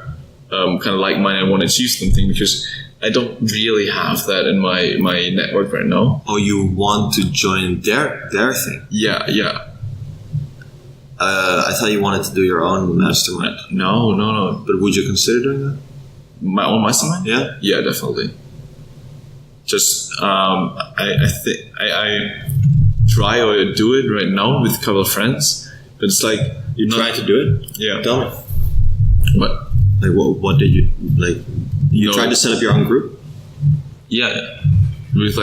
kind of like-minded and want to achieve something, because I don't really have that in my network right now. Oh, you want to join their thing? Yeah. I thought you wanted to do your own mastermind. No. But would you consider doing that? My own mastermind? Yeah, definitely. Just I think I try or do it right now with a couple of friends, but it's you try to do it. Yeah. Tell me. What? What did you You tried to set up your own group? Yeah, with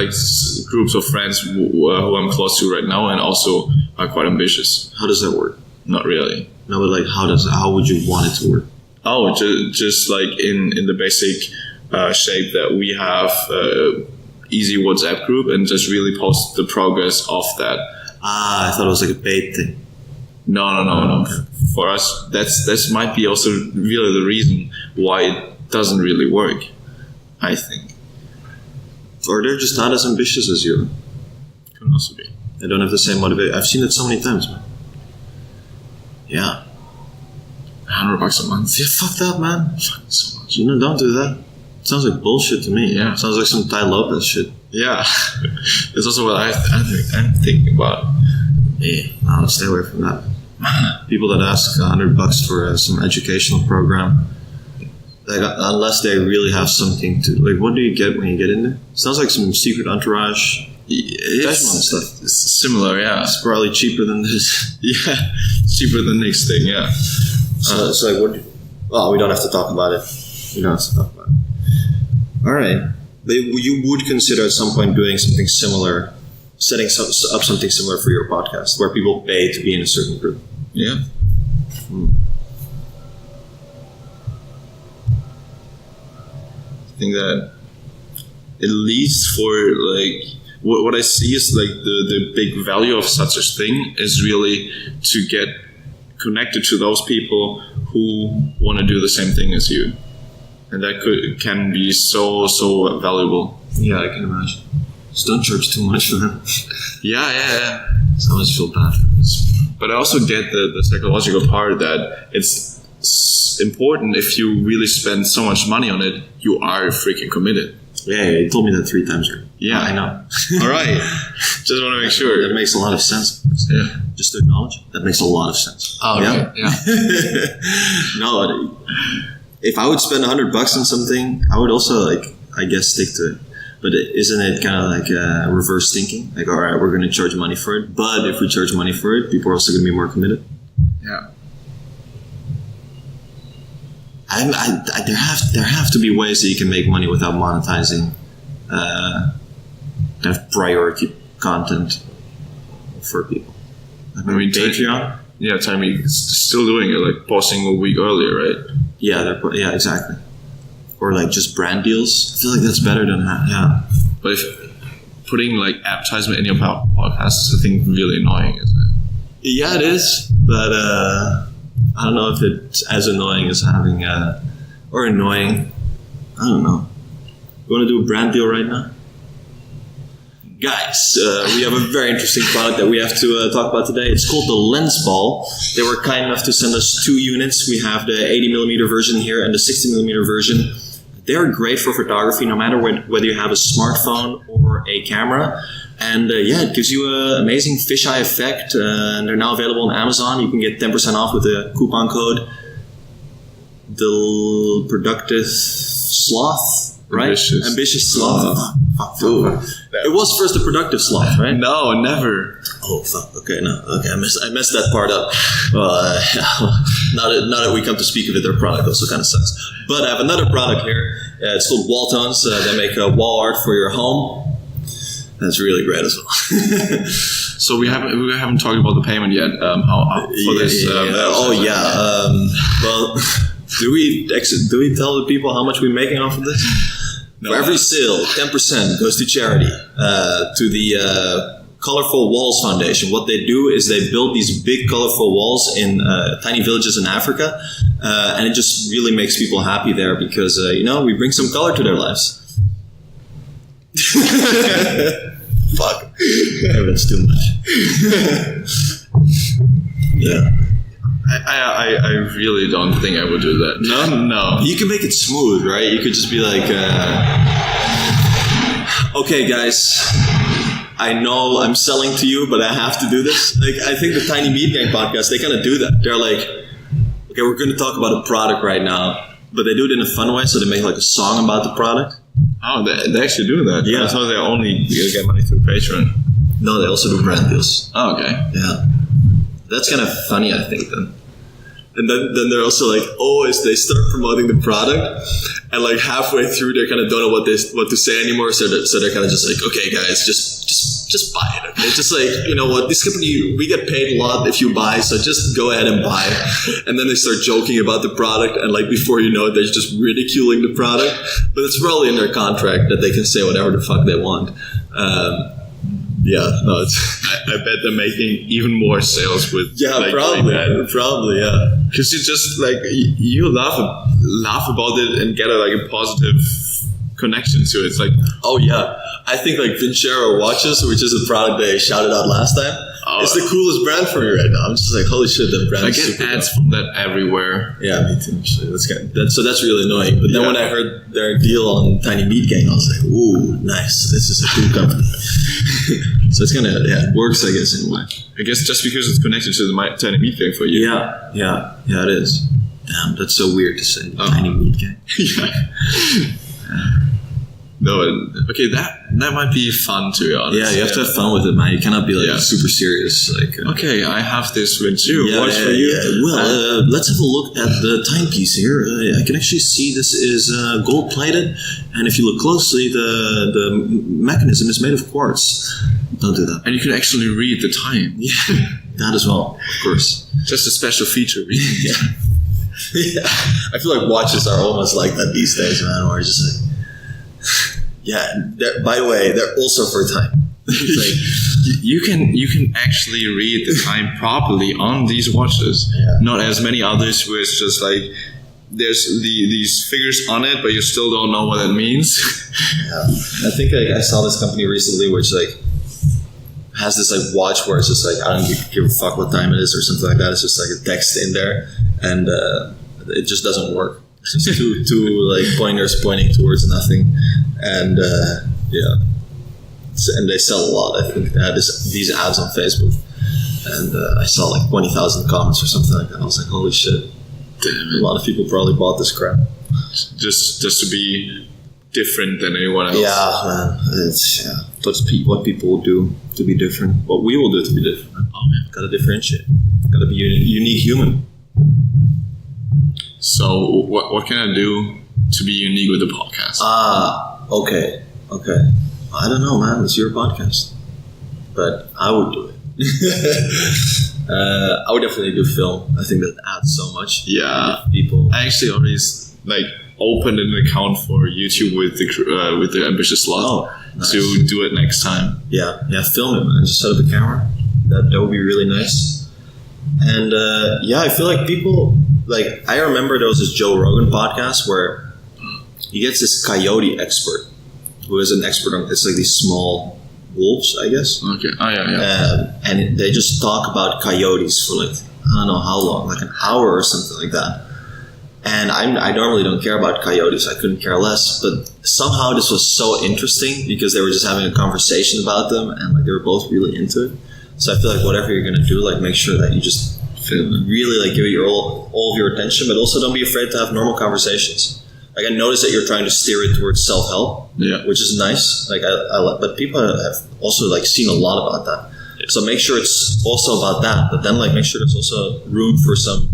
groups of friends who I'm close to right now, and also are quite ambitious. How does that work? Not really. No, but how would you want it to work? Oh, just in the basic shape that we have easy WhatsApp group and just really post the progress of that. I thought it was a paid thing. No. For us, that might be also really the reason why it doesn't really work, I think. Or they're just not as ambitious as you. Can also be. They don't have the same motivation. I've seen it so many times, man. Yeah. $100 a month. Yeah, fuck that, man. Fucking so much. Don't do that. It sounds like bullshit to me. Yeah. It sounds like some Tai Lopez shit. Yeah. That's also what I'm thinking about. Yeah. No, stay away from that. People that ask $100 for some educational program, unless they really have something to... what do you get when you get in there? Sounds like some secret entourage Stuff. It's similar, yeah. It's probably cheaper than this. Yeah, it's cheaper than the next thing, yeah. So it's like, well, we don't have to talk about it. We don't have to talk about it. All right. But you would consider at some point doing something similar, setting up something similar for your podcast, where people pay to be in a certain group. Yeah. I think that at least for like what I see is like the big value of such a thing is really to get connected to those people who want to do the same thing as you, and that can be so valuable. Yeah, I can imagine. Just don't charge too much for them. Yeah. So I always feel bad for this. But I also get the psychological part that it's important. If you really spend so much money on it, you are freaking committed. Yeah, you told me that 3 times already. Yeah, I know. All right. Just want to make sure. That makes a lot of sense. Yeah. Just to acknowledge, that makes a lot of sense. Oh, yeah. Yeah. No, if I would spend $100 on something, I would also I guess stick to it. But isn't it kind of like reverse thinking? Like, all right, we're going to charge money for it, but if we charge money for it, people are also going to be more committed. Yeah. There have to be ways that you can make money without monetizing kind of priority content for people. I mean, Patreon. Yeah, Timmy is still doing it, like posting a week earlier, right? Yeah, exactly. Or like just brand deals. I feel like that's better than that. Yeah. But if putting like advertisement in your podcast is, I think, really annoying, isn't it? Yeah, it is. But I don't know if it's as annoying as having or annoying. I don't know. You want to do a brand deal right now? Guys, we have a very interesting product that we have to talk about today. It's called the Lens Ball. They were kind enough to send us 2 units. We have the 80mm version here and the 60mm version. They're great for photography, no matter whether you have a smartphone or a camera. And it gives you an amazing fisheye effect. And they're now available on Amazon. You can get 10% off with the coupon code TheAmbitiousSloth. Right? Ambitious Sloth. It was first the Productive Sloth, right? No, never. Oh, fuck. Okay, no. Okay, I messed that part up. Now that we come to speak of it, their product also kind of sucks. But I have another product here. It's called Wall Tones. They make wall art for your home. That's really great as well. So we haven't talked about the payment yet. How for this? Well, do we tell the people how much we're making off of this? No, for every sale, 10% goes to charity, to the Colorful Walls Foundation. What they do is they build these big colorful walls in tiny villages in Africa, and it just really makes people happy there because, we bring some color to their lives. Fuck. Maybe that's too much. Yeah. I really don't think I would do that. No. You can make it smooth, right? You could just be like, okay, guys, I know I'm selling to you, but I have to do this. Like, I think the Tiny Meat Gang podcast, they kind of do that. They're like, okay, we're going to talk about a product right now, but they do it in a fun way, so they make like a song about the product. Oh, they actually do that? Yeah. I thought they only get money through Patreon. No, they also do brand deals. Oh, okay. Yeah. That's kind of funny, I think, then. And then they're also like, as they start promoting the product, and like halfway through, they kind of don't know what to say anymore. So they're kind of just like, okay, guys, just buy it. Okay, just like, you know what, this company, we get paid a lot if you buy, so just go ahead and buy it. And then they start joking about the product, and like before you know it, they're just ridiculing the product. But it's probably in their contract that they can say whatever the fuck they want. Yeah, no, I bet they're making even more sales with probably, yeah. Because you just like you laugh about it and get a positive connection to it. It's like, oh yeah, I think like Vincero watches, which is a product they shouted out last time. It's the coolest brand for me right now. I'm just like, holy shit, that brand. I get ads from that everywhere. Yeah, me too. So that's really annoying. But then when I heard their deal on Tiny Meat Gang, I was like, ooh, nice. This is a cool company. So it's kind of, it works, I guess, in a way. I guess just because it's connected to the Tiny Meat Gang for you. Yeah, it is. Damn, that's so weird to say. Tiny Meat Gang. Yeah. No, okay, that might be fun, to be honest. Yeah, you have to have fun with it, man. You cannot be like super serious. Like, okay, I have this with you. What's for you? Yeah. Well, let's have a look at the timepiece here. I can actually see this is gold plated, and if you look closely, the mechanism is made of quartz. Don't do that. And you can actually read the time. Yeah, that as well, of course. Just a special feature. Yeah. Yeah. I feel like watches are almost like that these days, man. Where it's just like, by the way, they're also for time. It's like, you can actually read the time properly on these watches. Yeah. Not as many others where it's just like there's these figures on it, but you still don't know what it means. Yeah. I think I saw this company recently which like has this like watch where it's just like, I don't give a fuck what time it is or something like that. It's just like a text in there, and it just doesn't work. It's just two like pointers pointing towards nothing, and and they sell a lot. I think they had these ads on Facebook, and I saw like 20,000 comments or something like that. I was like, holy shit! Damn, a lot of people probably bought this crap just to be different than anyone else. Yeah, man. It's what people will do to be different. What we will do to be different. Oh man, gotta differentiate. Gotta be a unique human. So what can I do to be unique with the podcast? Okay. I don't know, man. It's your podcast, but I would do it. I would definitely do film. I think that adds so much. Yeah, people. I actually always opened an account for YouTube with the Ambitious Sloth. Oh, nice. To do it next time. Yeah, film it, man. Just set up a camera. That would be really nice. And I feel like people I remember there was this Joe Rogan podcast where he gets this coyote expert who is an expert on it's like these small wolves, I guess. Okay. Oh yeah. And they just talk about coyotes for I don't know how long, like an hour or something like that. And I normally don't care about coyotes. I couldn't care less. But somehow this was so interesting because they were just having a conversation about them, and they were both really into it. So I feel like whatever you're gonna do, make sure that you just really give it all of your attention, but also don't be afraid to have normal conversations. I noticed that you're trying to steer it towards self-help, which is nice. But people have also seen a lot about that. Yeah. So make sure it's also about that, but then make sure there's also room for some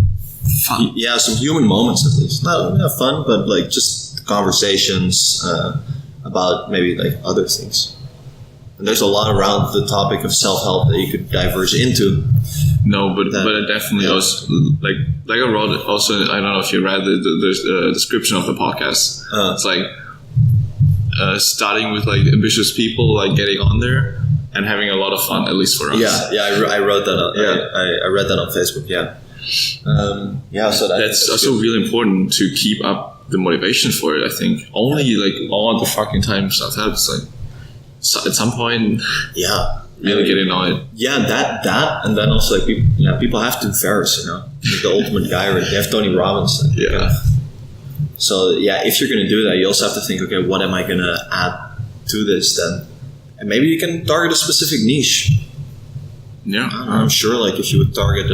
fun. Yeah, some human moments at least. Not fun, but just conversations about maybe other things. And there's a lot around the topic of self-help that you could diverge into. No, but it definitely also I wrote it also. I don't know if you read the description of the podcast. It's starting with ambitious people getting on there and having a lot of fun, at least for us. I wrote that. I read that on Facebook. So that's also really important to keep up the motivation for it. I think only all the fucking time stuff helps. So at some point, really get annoyed. Yeah, that, and then also people have to embarrass, the ultimate guy. Right? They have Tony Robbins. So if you're gonna do that, you also have to think, okay, what am I gonna add to this then? And maybe you can target a specific niche. Yeah, I'm sure. If you would target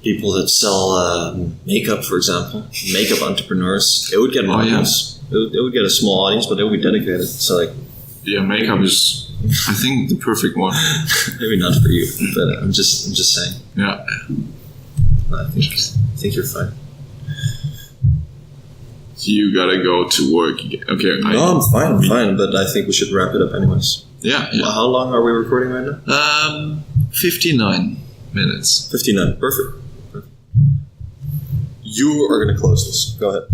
people that sell makeup, for example, makeup entrepreneurs, it would get an audience. It would get a small audience, but they would be dedicated. So makeup is, I think, the perfect one. Maybe not for you, but I'm just saying. Yeah, I think you're fine. You gotta go to work. Okay. No, I'm fine, but I think we should wrap it up anyways. Yeah. Well, how long are we recording right now? 59 minutes. 59. Perfect. You are going to close this. Go ahead.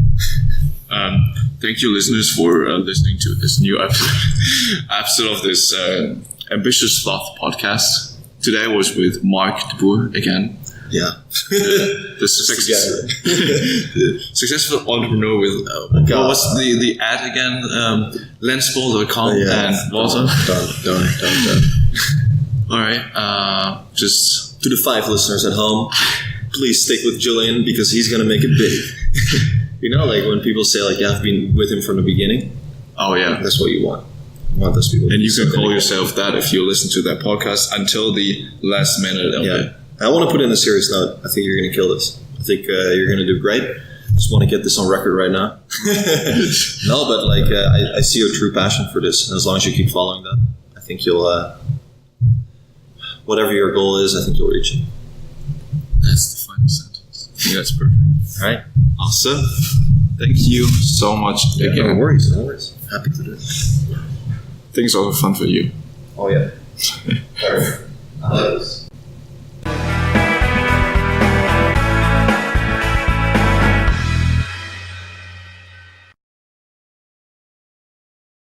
Thank you, listeners, for listening to this new episode of this Ambitious Sloth podcast. Today I was with Mark de Boer again. Yeah. The successful entrepreneur with, what was the ad again? Lensball.com and Walter. Don't. All right. Just to the 5 listeners at home, please stick with Julian because he's going to make it big. When people say, I've been with him from the beginning. Oh, yeah. That's what you want. You want those people. And you can call yourself that if you listen to that podcast until the last minute of it. I want to put in a serious note. I think you're going to kill this. I think you're going to do great. just want to get this on record right now. No, but like I see your true passion for this, and as long as you keep following that, I think you'll whatever your goal is, I think you'll reach it. That's the final sentence. I think that's perfect. All right, Awesome. Thank you so much. yeah, again. no worries. Happy to do it. Things are fun for you. Oh yeah. Perfect.